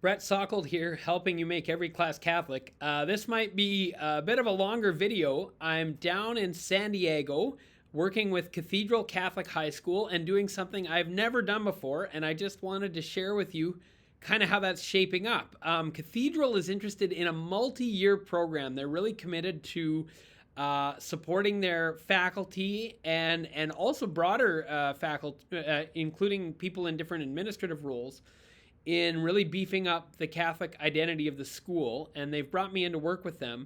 Brett Sockold here, helping you make every class Catholic. This might be a bit of a longer video. I'm down in San Diego working with Cathedral Catholic High School and doing something I've never done before, and I just wanted to share with you kind of how that's shaping up. Cathedral is interested in a multi-year program. They're really committed to supporting their faculty and also broader faculty, including people in different administrative roles, in really beefing up the Catholic identity of the school, and they've brought me in to work with them.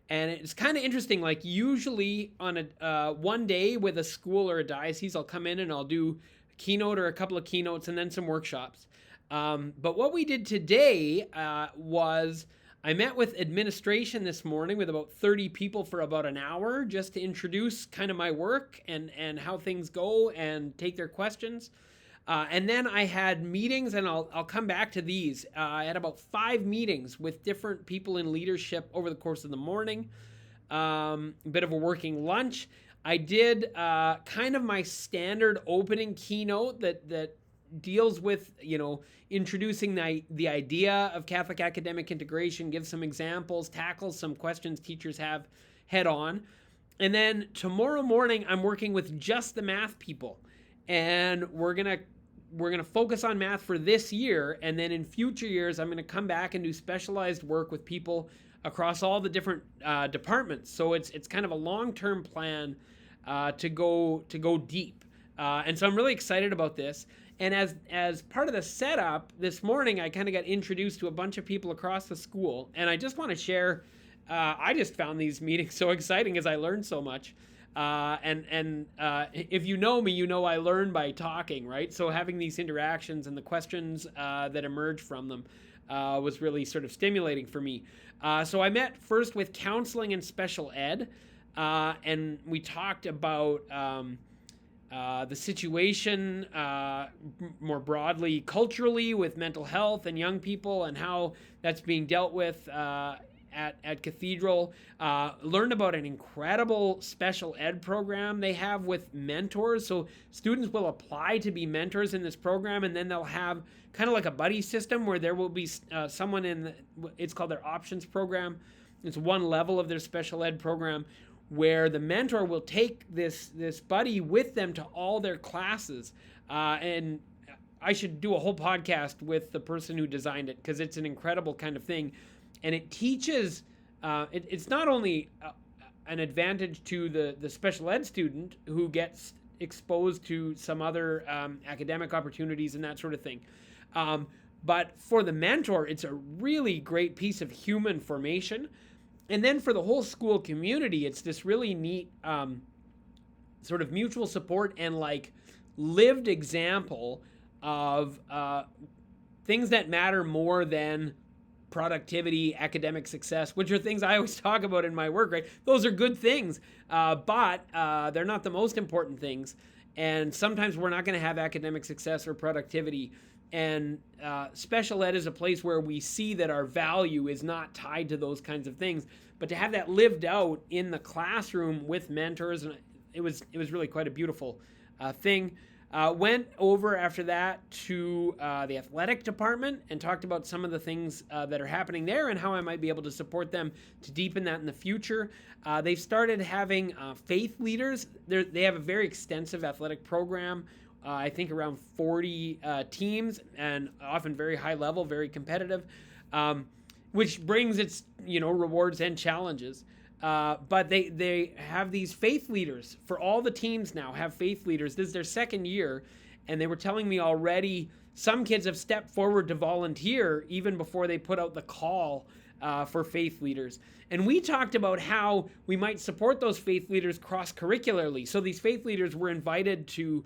And it's kind of interesting, like usually on a one day with a school or a diocese, I'll come in and I'll do a keynote or a couple of keynotes and then some workshops. But what we did today was I met with administration this morning with about 30 people for about an hour just to introduce kind of my work and how things go and take their questions. And then I had meetings, and I'll come back to these. I had about 5 meetings with different people in leadership over the course of the morning. A bit of a working lunch. I did kind of my standard opening keynote that deals with, introducing the idea of Catholic academic integration, give some examples, tackles some questions teachers have head on. And then tomorrow morning, I'm working with just the math people. And we're gonna focus on math for this year, and then in future years I'm gonna come back and do specialized work with people across all the different departments. So it's kind of a long-term plan to go deep, and so I'm really excited about this. And as part of the setup this morning, I kind of got introduced to a bunch of people across the school, and I just want to share. I just found these meetings so exciting as I learned so much. If you know me, you know I learn by talking, right? So having these interactions and the questions that emerge from them was really sort of stimulating for me. So I met first with counseling and special ed, and we talked about the situation more broadly culturally with mental health and young people and how that's being dealt with at Cathedral. Learned about an incredible special ed program they have with mentors. So students will apply to be mentors in this program, and then they'll have kind of like a buddy system where there will be someone it's called their options program. It's one level of their special ed program where the mentor will take this buddy with them to all their classes. And I should do a whole podcast with the person who designed it, because it's an incredible kind of thing. And it teaches, it's not only an advantage to the special ed student who gets exposed to some other academic opportunities and that sort of thing, but for the mentor, it's a really great piece of human formation. And then for the whole school community, it's this really neat sort of mutual support and like lived example of things that matter more than productivity, academic success, which are things I always talk about in my work, right? Those are good things, but they're not the most important things. And sometimes we're not going to have academic success or productivity. And special ed is a place where we see that our value is not tied to those kinds of things, but to have that lived out in the classroom with mentors, and it was really quite a beautiful thing. Went over after that to the athletic department and talked about some of the things that are happening there and how I might be able to support them to deepen that in the future. They've started having faith leaders. They have a very extensive athletic program. I think around 40 teams, and often very high level, very competitive, which brings its rewards and challenges. But they have these faith leaders for all the teams now. Have faith leaders. This is their second year, and they were telling me already some kids have stepped forward to volunteer even before they put out the call for faith leaders. And we talked about how we might support those faith leaders cross-curricularly. So these faith leaders were invited to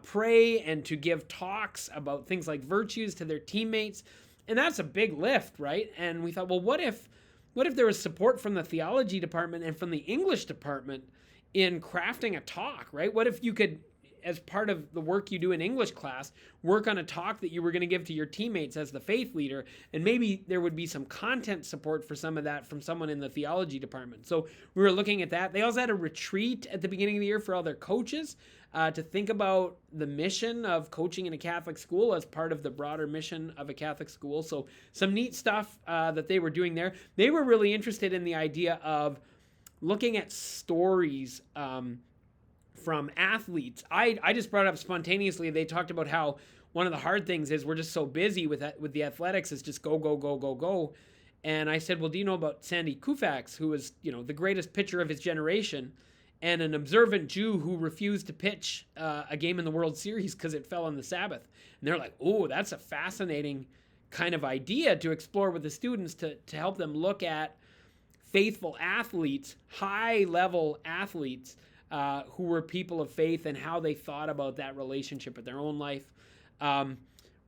pray and to give talks about things like virtues to their teammates. And that's a big lift, right? And we thought, well, what if there was support from the theology department and from the English department in crafting a talk, right? What if you could, as part of the work you do in English class, work on a talk that you were going to give to your teammates as the faith leader, and maybe there would be some content support for some of that from someone in the theology department. So we were looking at that. They also had a retreat at the beginning of the year for all their coaches, to think about the mission of coaching in a Catholic school as part of the broader mission of a Catholic school. So some neat stuff that they were doing there. They were really interested in the idea of looking at stories from athletes. I just brought up spontaneously. They talked about how one of the hard things is we're just so busy with the athletics is just go, go, go, go, go. And I said, well, do you know about Sandy Koufax, who was, the greatest pitcher of his generation and an observant Jew who refused to pitch a game in the World Series because it fell on the Sabbath? And they're like, oh, that's a fascinating kind of idea to explore with the students to help them look at faithful athletes, high-level athletes who were people of faith and how they thought about that relationship with their own life.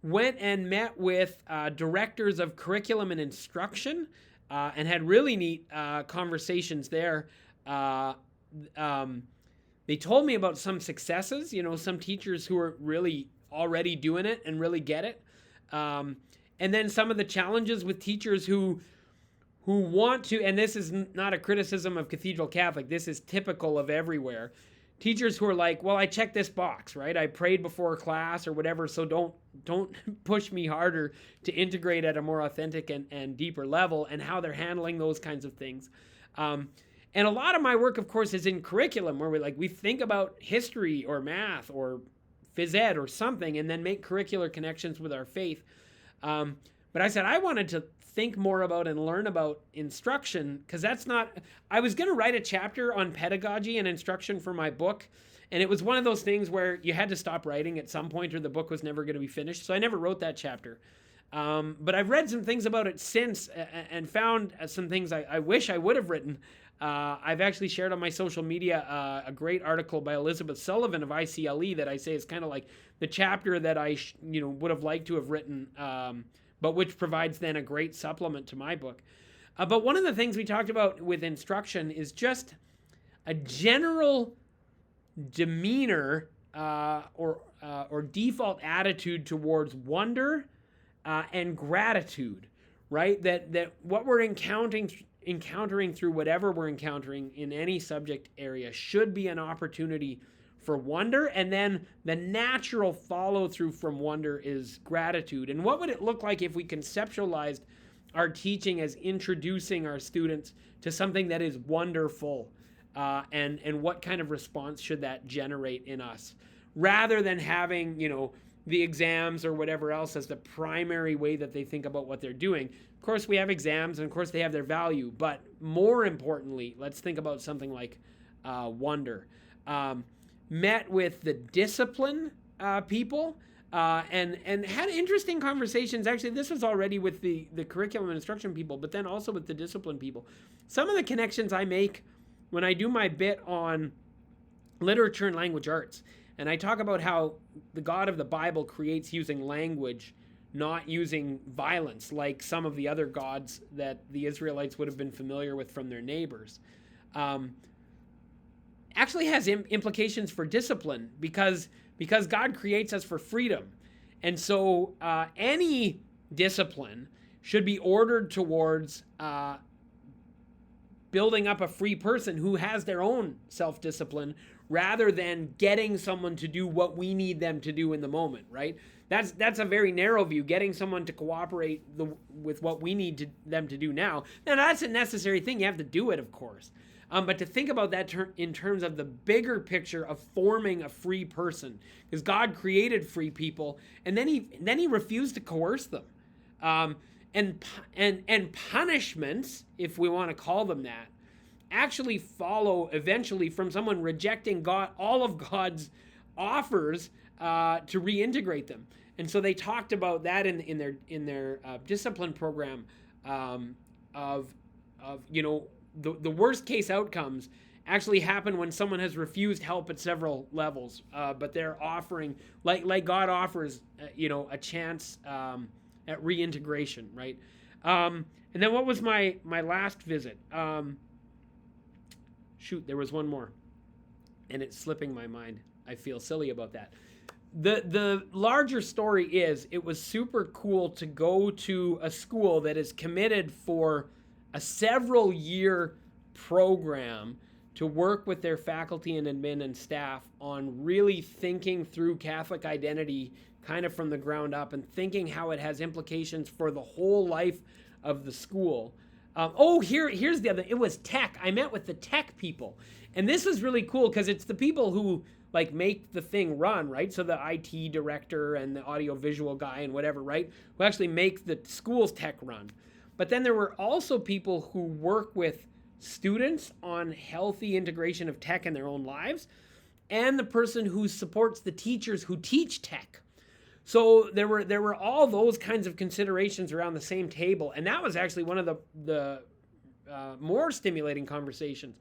Went and met with directors of curriculum and instruction and had really neat conversations there. They told me about some successes, some teachers who are really already doing it and really get it. And then some of the challenges with teachers who want to, and this is not a criticism of Cathedral Catholic, this is typical of everywhere. Teachers who are like, well, I checked this box, right? I prayed before class or whatever, so don't push me harder to integrate at a more authentic and deeper level, and how they're handling those kinds of things. And a lot of my work, of course, is in curriculum, where we think about history or math or phys ed or something, and then make curricular connections with our faith. But I said I wanted to think more about and learn about instruction, because I was going to write a chapter on pedagogy and instruction for my book, and it was one of those things where you had to stop writing at some point or the book was never going to be finished, so I never wrote that chapter. But I've read some things about it since and found some things I wish I would have written. I've actually shared on my social media a great article by Elizabeth Sullivan of ICLE that I say is kind of like the chapter that I would have liked to have written, but which provides then a great supplement to my book. But one of the things we talked about with instruction is just a general demeanor or default attitude towards wonder and gratitude, right? That what we're encountering through whatever we're encountering in any subject area should be an opportunity for wonder, and then the natural follow-through from wonder is gratitude. And what would it look like if we conceptualized our teaching as introducing our students to something that is wonderful, and what kind of response should that generate in us, rather than having the exams or whatever else as the primary way that they think about what they're doing. Of course, we have exams, and of course they have their value, but more importantly, let's think about something like wonder. Met with the discipline people and had interesting conversations. Actually, this was already with the curriculum and instruction people, but then also with the discipline people. Some of the connections I make when I do my bit on literature and language arts, and I talk about how the God of the Bible creates using language, not using violence, like some of the other gods that the Israelites would have been familiar with from their neighbors. Actually has implications for discipline, because God creates us for freedom. And so any discipline should be ordered towards building up a free person who has their own self-discipline, rather than getting someone to do what we need them to do in the moment, right? That's a very narrow view, getting someone to cooperate with what we need them to do now. Now, that's a necessary thing. You have to do it, of course. But to think about that in terms of the bigger picture of forming a free person, because God created free people, and then he refused to coerce them, and punishments, if we want to call them that, actually follow eventually from someone rejecting all of God's offers to reintegrate them. And so they talked about that in their discipline program of the worst case outcomes actually happen when someone has refused help at several levels, but they're offering, like God offers, a chance at reintegration, right? And then what was my last visit? There was one more, and it's slipping my mind. I feel silly about that. The larger story is, it was super cool to go to a school that is committed for a several-year program to work with their faculty and admin and staff on really thinking through Catholic identity kind of from the ground up and thinking how it has implications for the whole life of the school. Here's the other. It was tech. I met with the tech people, and this was really cool because it's the people who like make the thing run, right? So the IT director and the audio-visual guy and whatever, right? Who actually make the school's tech run. But then there were also people who work with students on healthy integration of tech in their own lives, and the person who supports the teachers who teach tech. So there were all those kinds of considerations around the same table, and that was actually one of the more stimulating conversations,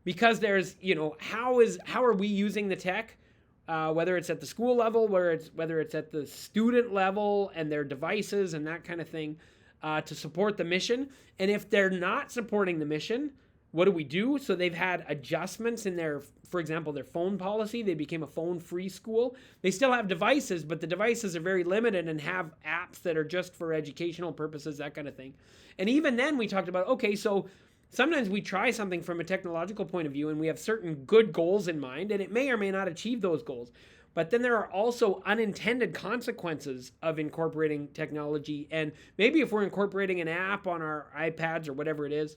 because there's, how are we using the tech, whether it's at the school level, whether it's at the student level and their devices and that kind of thing, to support the mission. And if they're not supporting the mission, what do we do? So they've had adjustments in their, for example, their phone policy. They became a phone-free school. They still have devices, but the devices are very limited and have apps that are just for educational purposes, that kind of thing. And even then we talked about, okay, so sometimes we try something from a technological point of view and we have certain good goals in mind, and it may or may not achieve those goals. But then there are also unintended consequences of incorporating technology. And maybe if we're incorporating an app on our iPads or whatever it is,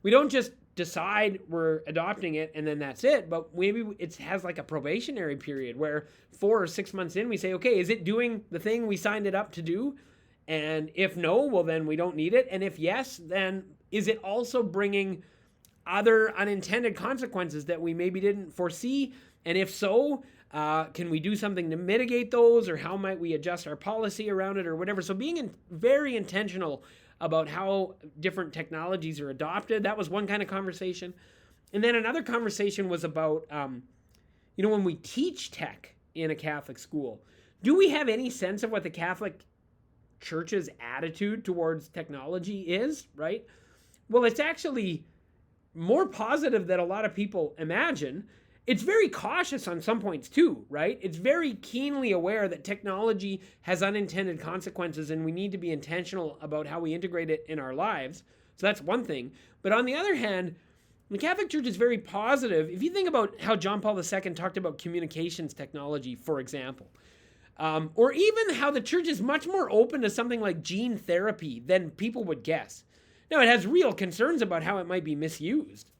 we don't just decide we're adopting it and then that's it, but maybe it has like a probationary period where 4 or 6 months in we say, okay, is it doing the thing we signed it up to do? And if no, well then we don't need it. And if yes, then is it also bringing other unintended consequences that we maybe didn't foresee? And if so, can we do something to mitigate those, or how might we adjust our policy around it or whatever? So being very intentional about how different technologies are adopted. That was one kind of conversation. And then another conversation was about, when we teach tech in a Catholic school, do we have any sense of what the Catholic Church's attitude towards technology is, right? Well, it's actually more positive than a lot of people imagine. It's very cautious on some points too, right? It's very keenly aware that technology has unintended consequences and we need to be intentional about how we integrate it in our lives. So that's one thing. But on the other hand, the Catholic Church is very positive. If you think about how John Paul II talked about communications technology, for example, or even how the Church is much more open to something like gene therapy than people would guess. Now, it has real concerns about how it might be misused,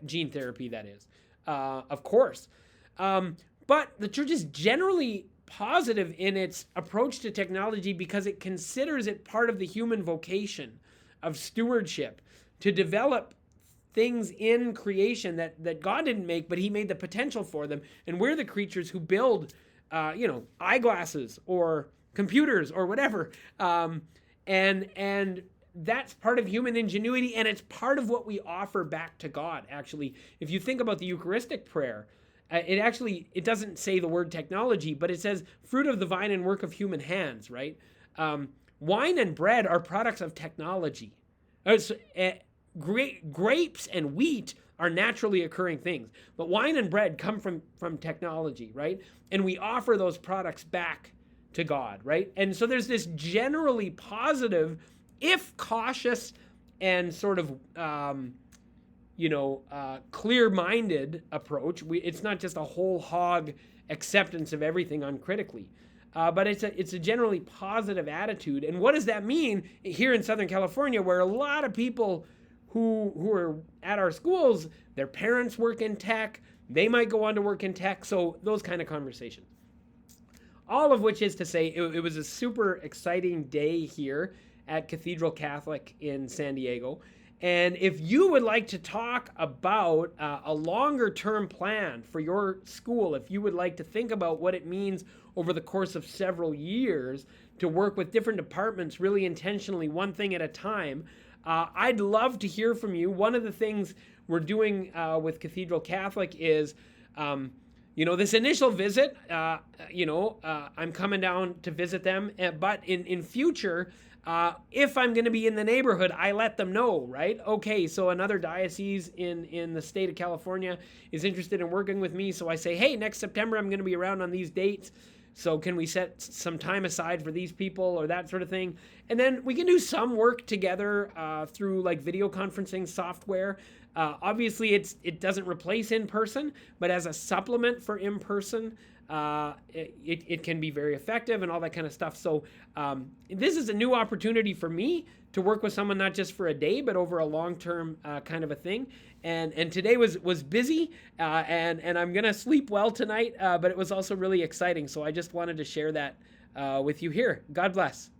gene therapy, that is. Of course. But the Church is generally positive in its approach to technology because it considers it part of the human vocation of stewardship to develop things in creation that God didn't make, but he made the potential for them. And we're the creatures who build, eyeglasses or computers or whatever. And that's part of human ingenuity, and it's part of what we offer back to God, actually. If you think about the Eucharistic prayer, it doesn't say the word technology, but it says fruit of the vine and work of human hands, right? Wine and bread are products of technology. Grapes and wheat are naturally occurring things, but wine and bread come from technology, right? And we offer those products back to God, right? And so there's this generally positive, if cautious and sort of, clear-minded approach. It's not just a whole hog acceptance of everything uncritically, but it's a generally positive attitude. And what does that mean here in Southern California, where a lot of people who are at our schools, their parents work in tech, they might go on to work in tech, so those kind of conversations. All of which is to say, it was a super exciting day here at Cathedral Catholic in San Diego. And if you would like to talk about a longer term plan for your school, if you would like to think about what it means over the course of several years to work with different departments really intentionally, one thing at a time, I'd love to hear from you. One of the things we're doing with Cathedral Catholic is, this initial visit, I'm coming down to visit them, but in future, if I'm going to be in the neighborhood, I let them know, right? Okay, so another diocese in the state of California is interested in working with me. So I say, hey, next September, I'm going to be around on these dates. So can we set some time aside for these people or that sort of thing? And then we can do some work together through like video conferencing software. Obviously, it doesn't replace in person, but as a supplement for in person, it can be very effective and all that kind of stuff. So this is a new opportunity for me to work with someone not just for a day, but over a long-term kind of a thing. And today was busy, and I'm gonna sleep well tonight. But it was also really exciting. So I just wanted to share that with you here. God bless.